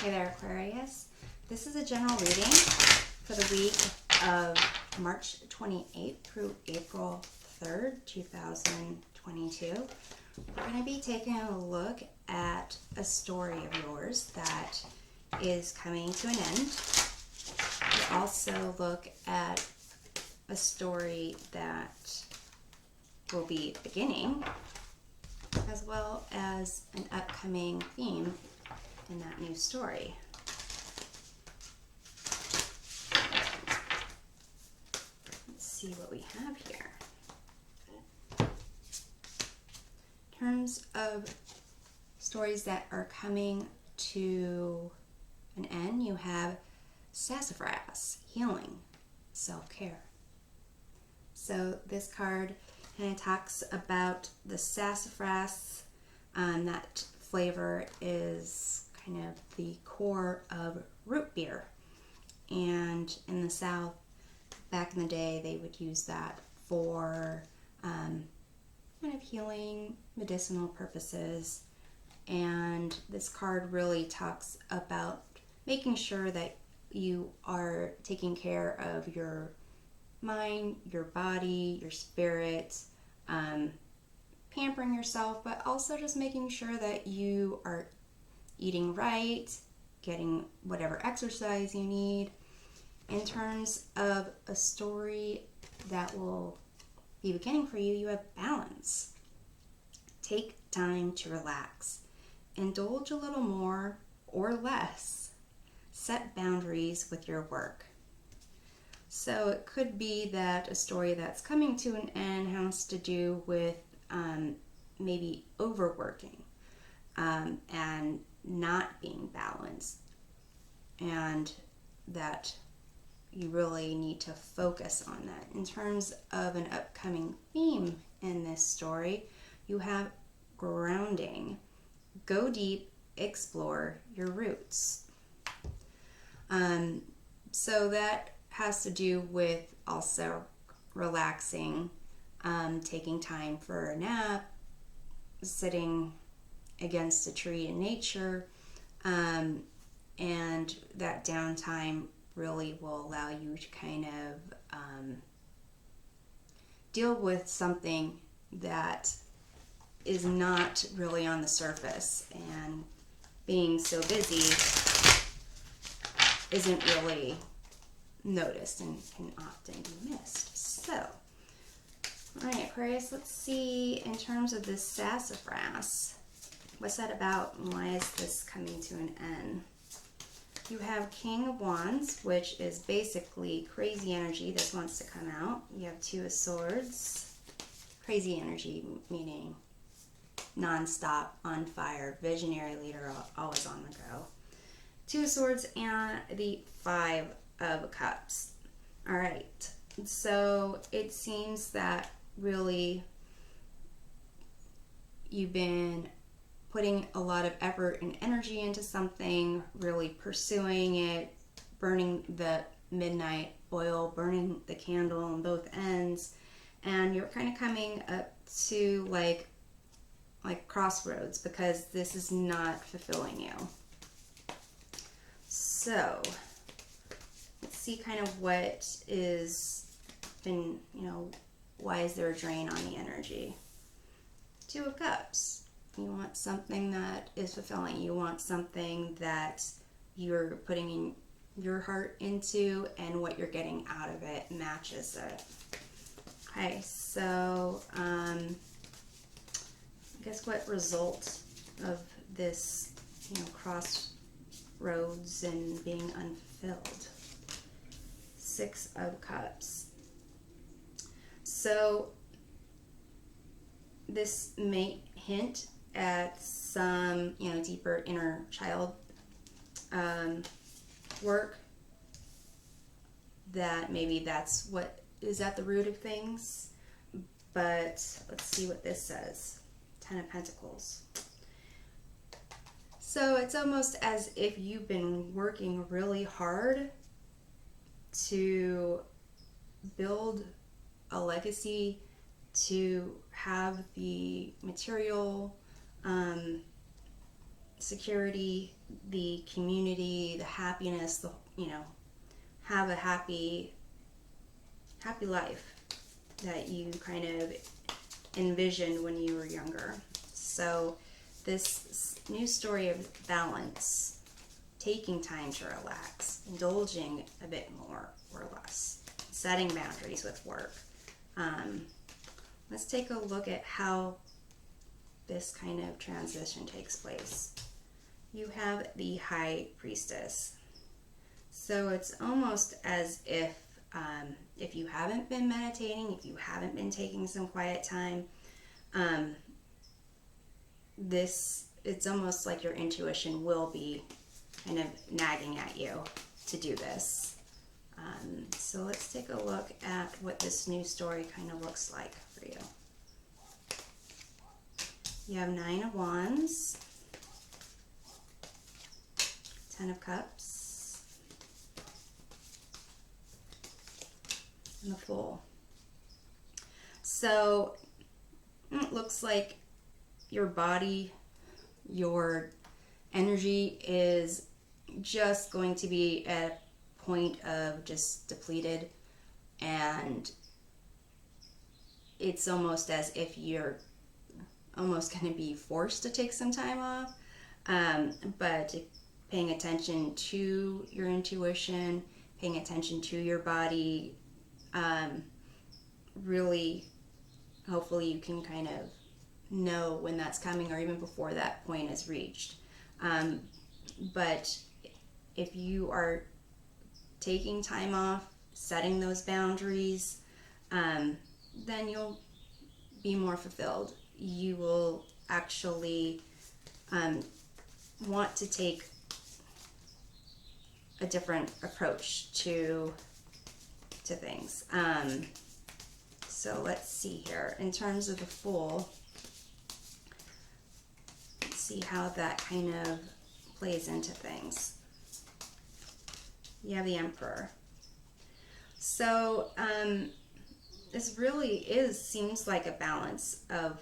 Hey there, Aquarius. This is a general reading for the week of March 28th through April 3rd, 2022. We're going to be taking a look at a story of yours that is coming to an end. We'll also look at a story that will be beginning, as well as an upcoming theme in that new story. Let's see what we have here. In terms of stories that are coming to an end, you have sassafras, healing, self-care. So this card kind of talks about the sassafras. That flavor is kind of the core of root beer, and in the South back in the day they would use that for kind of healing, medicinal purposes. And this card really talks about making sure that you are taking care of your mind, your body, your spirit, pampering yourself, but also just making sure that you are eating right, getting whatever exercise you need. In terms of a story that will be beginning for you, you have balance. Take time to relax. Indulge a little more or less. Set boundaries with your work. So it could be that a story that's coming to an end has to do with maybe overworking and not being balanced, and that you really need to focus on that. In terms of an upcoming theme in this story, you have grounding. Go deep, explore your roots. So that has to do with also relaxing, taking time for a nap, sitting against a tree in nature, and that downtime really will allow you to kind of deal with something that is not really on the surface, and being so busy isn't really noticed and can often be missed. So, alright, Aquarius, let's see in terms of this sassafras. What's that about, and why is this coming to an end? You have King of Wands, which is basically crazy energy. This wants to come out. You have Two of Swords. Crazy energy meaning non-stop, on fire, visionary leader, always on the go. Two of Swords and the Five of Cups. Alright, so it seems that really you've been putting a lot of effort and energy into something, really pursuing it, burning the midnight oil, burning the candle on both ends, and you're kind of coming up to like crossroads because this is not fulfilling you. So let's see kind of what is been, why is there a drain on the energy? Two of Cups. You want something that is fulfilling. You want something that you're putting in your heart into, and what you're getting out of it matches it. Okay, so I guess what result of this, crossroads and being unfulfilled? Six of Cups. So this may hint at some, deeper inner child work, that maybe that's what is at the root of things. But let's see what this says. Ten of Pentacles. So it's almost as if you've been working really hard to build a legacy, to have the material security the community, the happiness, the, you know, have a happy life that you kind of envisioned when you were younger. So this new story of balance, taking time to relax, indulging a bit more or less, setting boundaries with work. Let's take a look at how this kind of transition takes place. You have the High Priestess. So it's almost as if you haven't been meditating, if you haven't been taking some quiet time, it's almost like your intuition will be kind of nagging at you to do this. So let's take a look at what this new story kind of looks like for you. You have 9 of Wands, 10 of Cups, and the Fool. So it looks like your body, your energy is just going to be at a point of just depleted, and it's almost as if you're almost going to be forced to take some time off. But paying attention to your intuition, paying attention to your body, really, hopefully you can kind of know when that's coming or even before that point is reached. But if you are taking time off, setting those boundaries, then you'll be more fulfilled. You will actually want to take a different approach to things. So let's see here. In terms of the Fool, let's see how that kind of plays into things. You have the Emperor. So this really seems like a balance of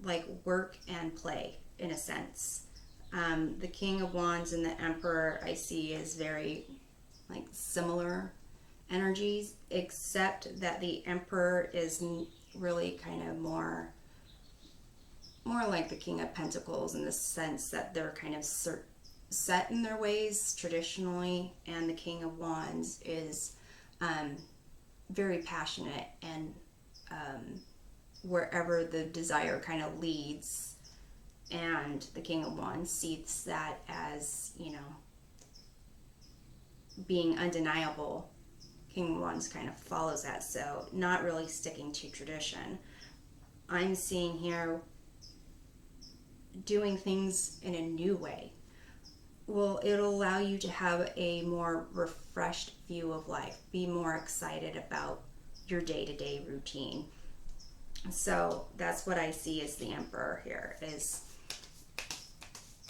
like work and play in a sense. The King of Wands and the Emperor I see is very like similar energies, except that the Emperor is really kind of more like the King of Pentacles in the sense that they're kind of set in their ways traditionally, and the King of Wands is very passionate and wherever the desire kind of leads, and the King of Wands sees that as, you know, being undeniable. King of Wands kind of follows that, so not really sticking to tradition. I'm seeing here doing things in a new way. Well, it'll allow you to have a more refreshed view of life, be more excited about your day-to-day routine. So that's what I see as the Emperor here, is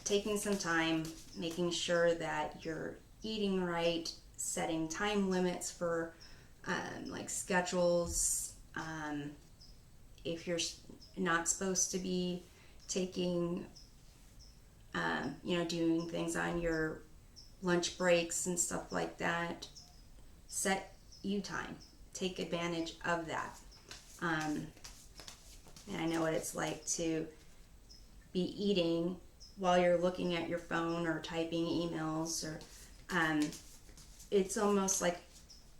taking some time, making sure that you're eating right, setting time limits for like schedules. If you're not supposed to be taking, doing things on your lunch breaks and stuff like that, set you time. Take advantage of that. And I know what it's like to be eating while you're looking at your phone or typing emails, or it's almost like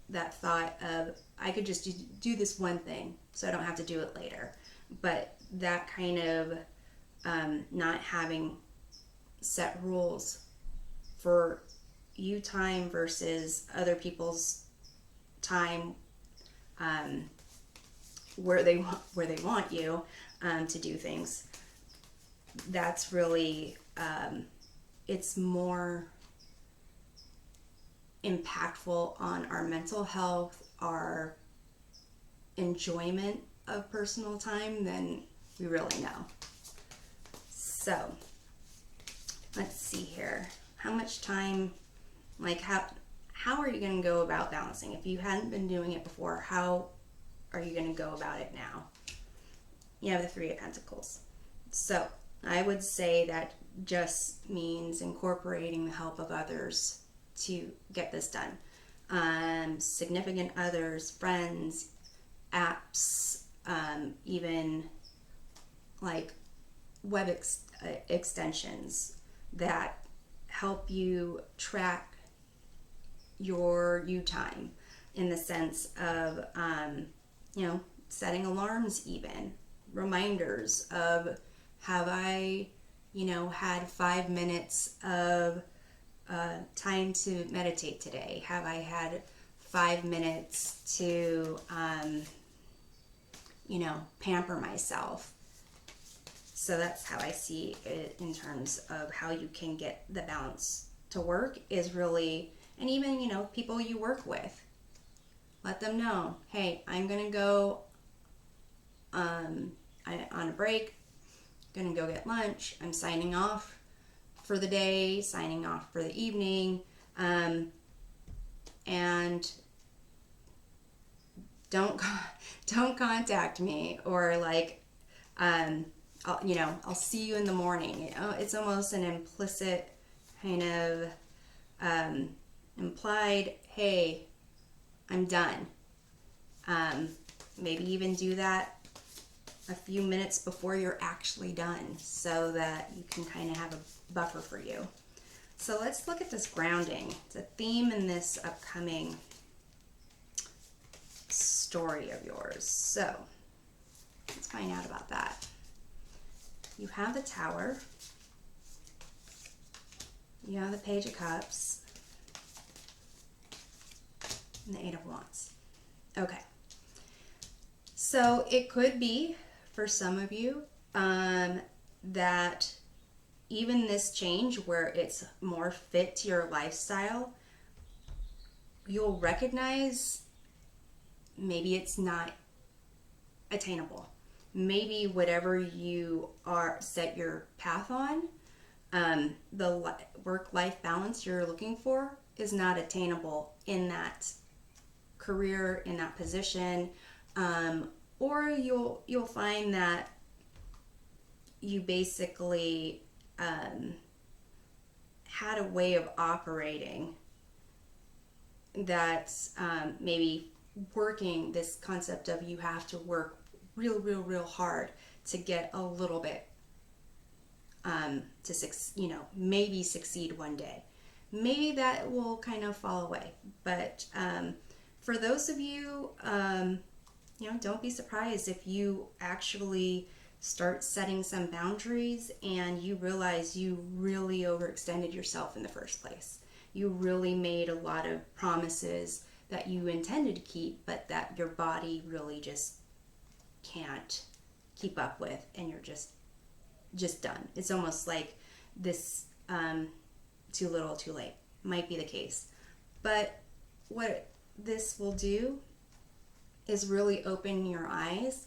that thought of, I could just do this one thing so I don't have to do it later. But that kind of not having set rules for you time versus other people's time, where they want you to do things, that's really it's more impactful on our mental health, our enjoyment of personal time than we really know. So let's see here. How much time, like how are you going to go about balancing? If you hadn't been doing it before, how are you going to go about it now? You have the Three of Pentacles. So I would say that just means incorporating the help of others to get this done. Significant others, friends, apps, even like web extensions that help you track your you time, in the sense of setting alarms, even reminders of, have I had 5 minutes of time to meditate today? Have I had 5 minutes to pamper myself? So that's how I see it in terms of how you can get the balance to work, is really, and even, people you work with, let them know, hey, I'm going to go on a break, going to go get lunch, I'm signing off for the day, signing off for the evening, and don't contact me, or like, I'll see you in the morning. It's almost an implicit kind of implied, hey, I'm done. Maybe even do that a few minutes before you're actually done, so that you can kind of have a buffer for you. So let's look at this grounding. It's a theme in this upcoming story of yours. So let's find out about that. You have the Tower. You have the Page of Cups. And the Eight of Wands. Okay. So it could be, for some of you, that even this change, where it's more fit to your lifestyle, you'll recognize maybe it's not attainable. Maybe whatever you are set your path on, the work-life balance you're looking for is not attainable in that career, in that position, or you'll find that you basically had a way of operating that's maybe working this concept of you have to work real hard to get a little bit to maybe succeed one day. Maybe that will kind of fall away, but for those of you, don't be surprised if you actually start setting some boundaries and you realize you really overextended yourself in the first place. You really made a lot of promises that you intended to keep, but that your body really just can't keep up with, and you're just done. It's almost like this too little too late might be the case. But what this will do is really open your eyes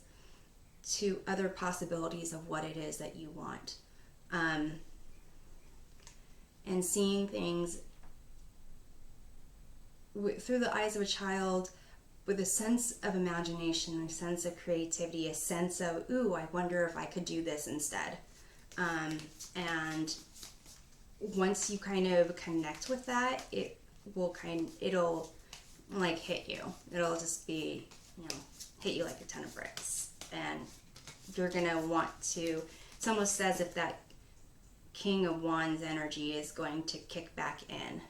to other possibilities of what it is that you want, and seeing things through the eyes of a child, with a sense of imagination, a sense of creativity, a sense of, ooh, I wonder if I could do this instead. And once you kind of connect with that, it'll like hit you. It'll just be, hit you like a ton of bricks. And you're gonna want to, it's almost as if that King of Wands energy is going to kick back in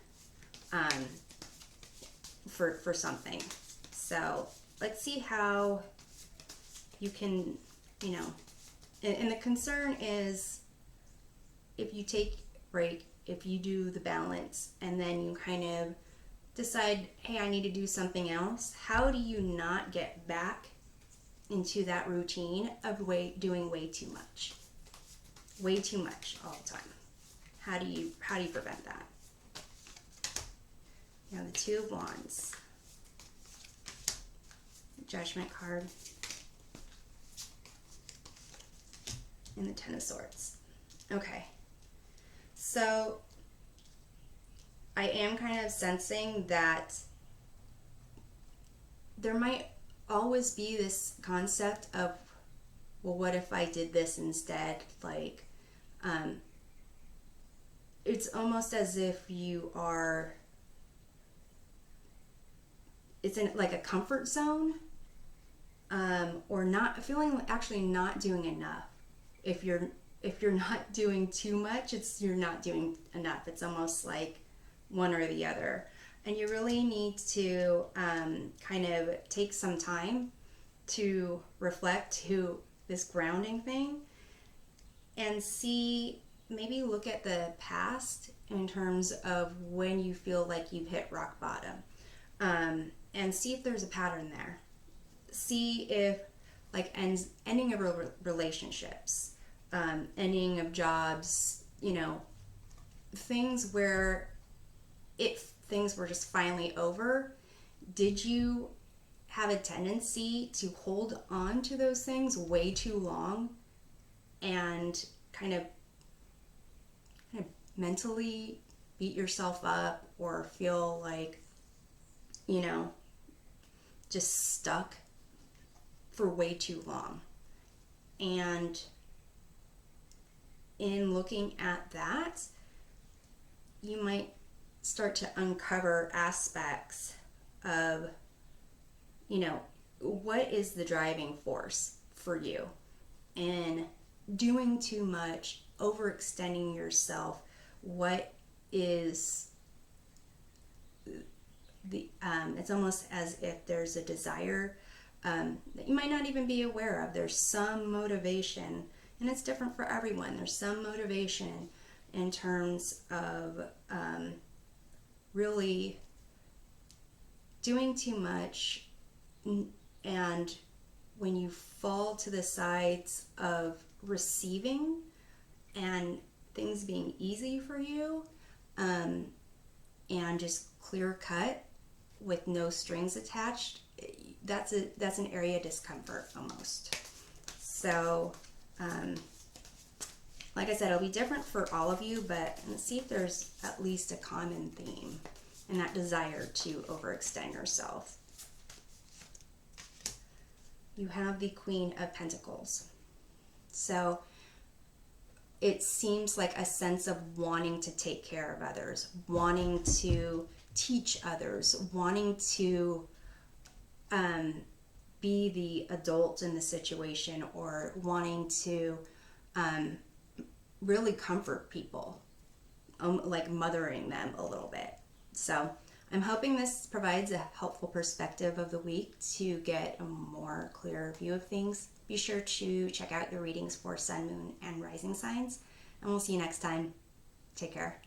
for something. So let's see how you can, and the concern is, if you take a break, if you do the balance, and then you kind of decide, hey, I need to do something else, how do you not get back into that routine of doing way too much all the time? How do you prevent that? You have the Two of Wands, Judgment card, and the Ten of Swords. Okay, so I am kind of sensing that there might always be this concept of, well, what if I did this instead? Like, it's almost as if you are, it's in like a comfort zone, or not feeling, actually not doing enough. If you're not doing too much, it's you're not doing enough. It's almost like one or the other, and you really need to kind of take some time to reflect to this grounding thing and see, maybe look at the past in terms of when you feel like you've hit rock bottom, and see if there's a pattern there. See if, like, ending of relationships, ending of jobs, things where if things were just finally over, did you have a tendency to hold on to those things way too long and kind of mentally beat yourself up or feel like, just stuck for way too long? And in looking at that, you might start to uncover aspects of, what is the driving force for you in doing too much, overextending yourself. What is it's almost as if there's a desire that you might not even be aware of. There's some motivation, and it's different for everyone. There's some motivation in terms of really doing too much, and when you fall to the sides of receiving and things being easy for you, and just clear cut with no strings attached, that's an area of discomfort almost. So like I said, it'll be different for all of you, but let's see if there's at least a common theme in that desire to overextend yourself. You have the Queen of Pentacles. So it seems like a sense of wanting to take care of others, wanting to teach others, wanting to be the adult in the situation, or wanting to really comfort people, like mothering them a little bit. So I'm hoping this provides a helpful perspective of the week to get a more clear view of things. Be sure to check out your readings for Sun, Moon, and Rising signs, and we'll see you next time. Take care.